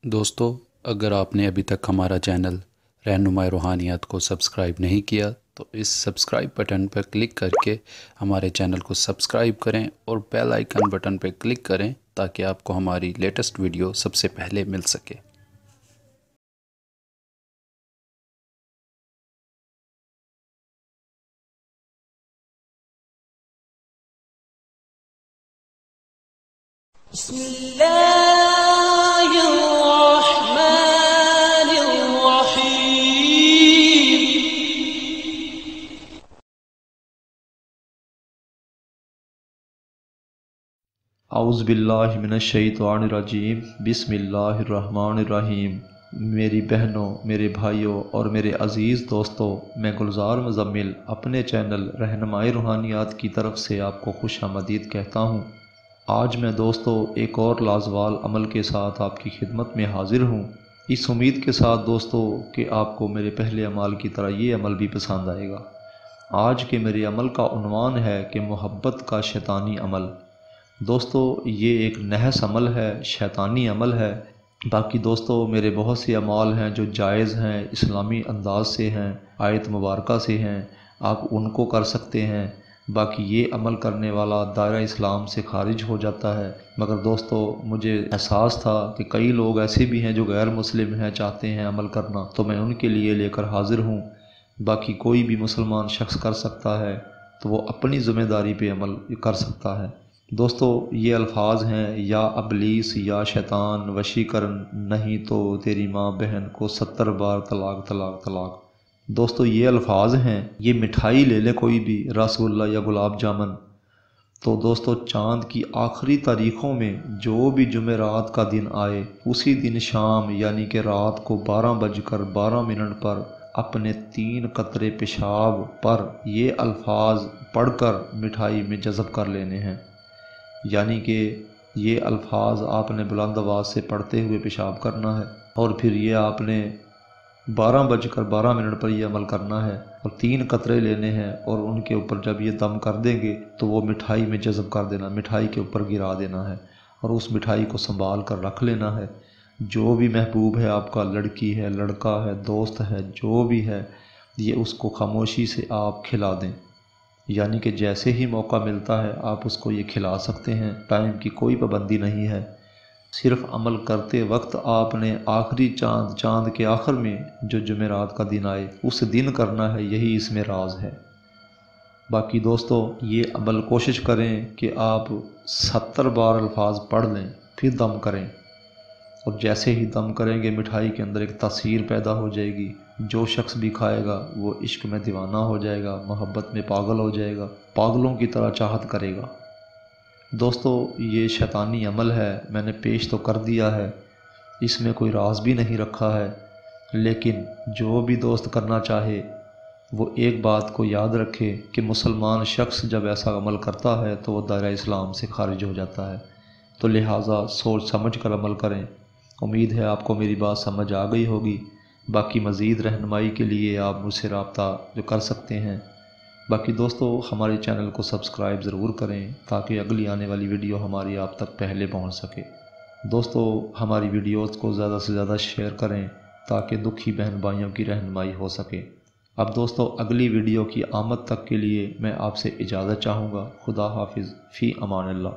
दोस्तों, अगर आपने अभी तक हमारा चैनल रहनुमाई रूहानियात को सब्सक्राइब नहीं किया तो इस सब्सक्राइब बटन पर क्लिक करके हमारे चैनल को सब्सक्राइब करें और बेल आइकन बटन पर क्लिक करें ताकि आपको हमारी लेटेस्ट वीडियो सबसे पहले मिल सके। औज़ुबिल्लाहिमिनश्शैतानिर्रजीम बिस्मिल्लाहिर्रहमानिर्रहीम। मेरी बहनों, मेरे भाइयों और मेरे अज़ीज़ दोस्तों, मैं गुलज़ार मुज़म्मिल अपने चैनल रहनुमाई रूहानियात की तरफ से आपको खुश आमदीद कहता हूँ। आज मैं दोस्तों एक और लाजवाल अमल के साथ आपकी खिदमत में हाज़िर हूँ, इस उम्मीद के साथ दोस्तों कि आपको मेरे पहले अमाल की तरह ये अमल भी पसंद आएगा। आज के मेरे अमल का उन्वान है कि मोहब्बत का शैतानी अमल। दोस्तों, ये एक नहस अमल है, शैतानी अमल है। बाकी दोस्तों, मेरे बहुत से अमाल हैं जो जायज़ हैं, इस्लामी अंदाज से हैं, आयत मुबारका से हैं, आप उनको कर सकते हैं। बाकी ये अमल करने वाला दायरा इस्लाम से खारिज हो जाता है। मगर दोस्तों, मुझे एहसास था कि कई लोग ऐसे भी हैं जो गैर मुस्लिम हैं, चाहते हैं अमल करना, तो मैं उनके लिए लेकर हाज़िर हूँ। बाकी कोई भी मुसलमान शख्स कर सकता है, तो वो अपनी ज़िम्मेदारी पे अमल कर सकता है। दोस्तों, ये अल्फाज हैं, या अबलीस या शैतान वशीकरण, नहीं तो तेरी माँ बहन को 70 बार तलाक तलाक तलाक। दोस्तों, ये अल्फाज हैं। ये मिठाई ले लें कोई भी, रसगुल्ला या गुलाब जामुन, तो दोस्तों चाँद की आखिरी तारीख़ों में जो भी जुमेरात का दिन आए, उसी दिन शाम यानी कि रात को 12:12 पर अपने 3 कतरे पेशाब पर ये अल्फाज पढ़कर मिठाई में जज़ब कर लेने हैं। यानी कि ये अल्फाज आपने बुलंद आवाज़ से पढ़ते हुए पेशाब करना है और फिर ये आपने 12:12 पर यह अमल करना है और 3 कतरे लेने हैं और उनके ऊपर जब ये दम कर देंगे तो वो मिठाई में जज़ब कर देना, मिठाई के ऊपर गिरा देना है और उस मिठाई को संभाल कर रख लेना है। जो भी महबूब है आपका, लड़की है, लड़का है, दोस्त है, जो भी है, ये उसको खामोशी से आप खिला दें। यानी कि जैसे ही मौका मिलता है आप उसको ये खिला सकते हैं। टाइम की कोई पाबंदी नहीं है। सिर्फ़ अमल करते वक्त आपने आखिरी चाँद के आखिर में जो जुमेरात का दिन आए उस दिन करना है, यही इसमें राज है। बाकी दोस्तों, ये अमल कोशिश करें कि आप 70 बार अल्फाज पढ़ लें, फिर दम करें और जैसे ही दम करेंगे मिठाई के अंदर एक तासीर पैदा हो जाएगी। जो शख्स भी खाएगा वो इश्क में दीवाना हो जाएगा, मोहब्बत में पागल हो जाएगा, पागलों की तरह चाहत करेगा। दोस्तों, ये शैतानी अमल है, मैंने पेश तो कर दिया है, इसमें कोई राज भी नहीं रखा है। लेकिन जो भी दोस्त करना चाहे वो एक बात को याद रखे कि मुसलमान शख्स जब ऐसा अमल करता है तो वो दायरा इस्लाम से खारिज हो जाता है। तो लिहाजा सोच समझ कर अमल करें। उम्मीद है आपको मेरी बात समझ आ गई होगी। बाकी मज़ीद रहनुमाई के लिए आप मुझसे रब्ता जो कर सकते हैं। बाकी दोस्तों, हमारे चैनल को सब्सक्राइब ज़रूर करें ताकि अगली आने वाली वीडियो हमारी आप तक पहले पहुंच सके। दोस्तों, हमारी वीडियोज़ को ज़्यादा से ज़्यादा शेयर करें ताकि दुखी बहन भाइयों की रहनुमाई हो सके। अब दोस्तों, अगली वीडियो की आमद तक के लिए मैं आपसे इजाज़त चाहूँगा। खुदा हाफिज़, फ़ी अमान अल्लाह।